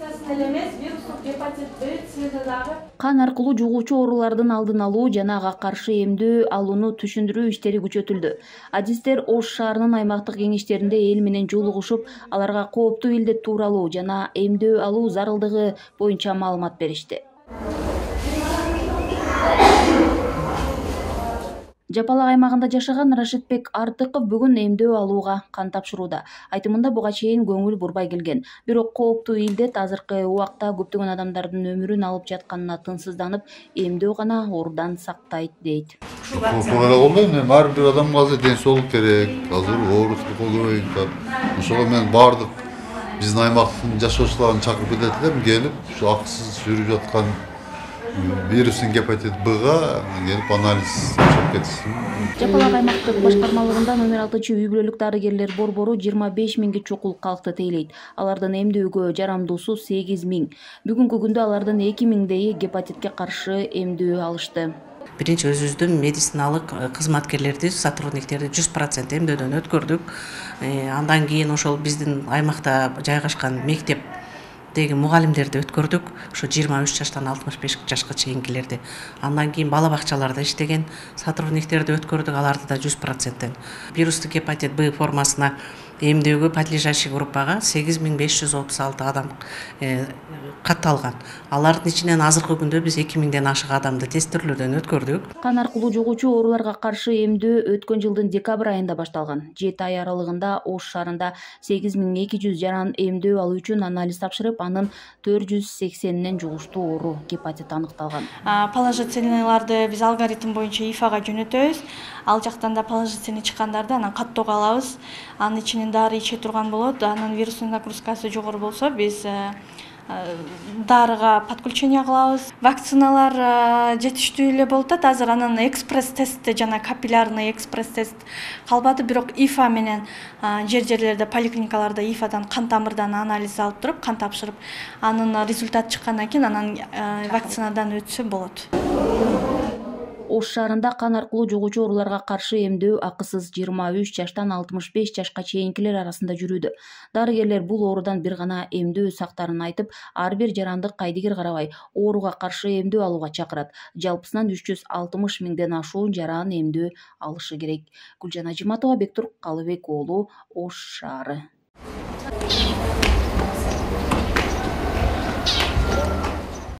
инфекциясын эле эмес, вирустук гепатит Б, С дагы. Кан аркылуу жугуучу оорулардын алдын алуу жана ага каршы эмдөө алууну түшүндүрүү иштери күчөтүлдү. Адистер Ош шаарынын аймактык кеңештеринде эл менен жолугушуп, аларга кооптуу илдет тууралуу жана эмдөө алуу зарылдыгы боюнча маалымат беришти. Жапалак аймагында жашаган Рашидбек Артыков бүгүн эмдөө алууга кан тапшырууда. Айтымында буга чейин көңүл бурбай келген. Бирок кооптуу илдет азыркы убакта көптөгөн адамдардын өмүрүн алып жатканына тынчсызданып, эмдөө гана оорудан сактайт дейт. Ар бир адамга азыр ден соолук керек. Азыр оорутуп көбөйүп. Ошого мен бардык биздин аймактын жашоочуларын чакырып кететилем, келип ушу акысыз жүрүп жаткан вирустун гепатит Б'га келип анализ жасап кетишsin. Жапалак аймактык башкармалыгында номер 6 үй бүлөлүк дарыгерлер борбору 25 миңге чукул калкты тейлейт. Алардын эмдөөгө жарамдуусу 8 миң. Бүгүнкү күндө алардын 2 миңдейи гепатитке каршы эмдөө алышты. Биринчи өзүбүздүн медициналык кызматкерлерди, сотрудниктерди 100% эмдөөдөн өткөрдүк. Андан кийин ошол биздин аймакта жайгашкан мектептеги мугалимдерди өткөрдүк. Ошо 23 жаштан 65 жашка чейинкилерди. Андан кийин бала бакчаларда иштеген сотрудниктерди өткөрдүк. Аларды да 100%. Вирустук гепатит Б формасына эмдөөгө подлежащий группага 8536 адам катталган. Алардын ичинен азыркы күндө биз 2000ден ашык адамды тестирлөөдөн өткөрдүк. Кан аркылуу жугуучу ооруларга каршы эмдөө өткөн жылдын декабрь айында башталган. 7 ай аралыгында Ош шаарында 8200 жаран эмдөө алуу үчүн анализ тапшырып, анын 480нен жугуштуу оору гепатит аныкталган. Положительныйларды биз алгоритм боюнча ИФАга жөнөтөбүз. Ал жактан да положительный чыккандарды анан каттоого алабыз. Анын ичинен дары иче турган болот. Анын вирустун нагрузкасы жогору болсо биз дарыга подключение кылабыз. Вакциналар жетиштүү эле болуп атат. Азыр анын экспресс-тест жана капиллярный экспресс-тест калбады, бирок ИФА менен жерлерде поликлиникаларда ИФАдан кан тамырдан анализ алып туруп, кан тапшырып, анын результаты чыккандан кийин анан вакцинадан өтсө болот. Ош шаарында кан аркылуу жугуучу ооруларга каршы эмдөө акысыз 23 жаштан 65 жашка чейинкилер арасында жүрүүдө. Дарыгерлер бул оорудан бир гана эмдөө сактарын айтып, ар бир жарандык кайдыгер карабай ооруга каршы эмдөө алууга чакырат. Жалпысынан 360 миңден ашуун жаран эмдөө алышы керек. Гүлжан Ажиматова, Бектур Калыбек уулу, Ош шаары.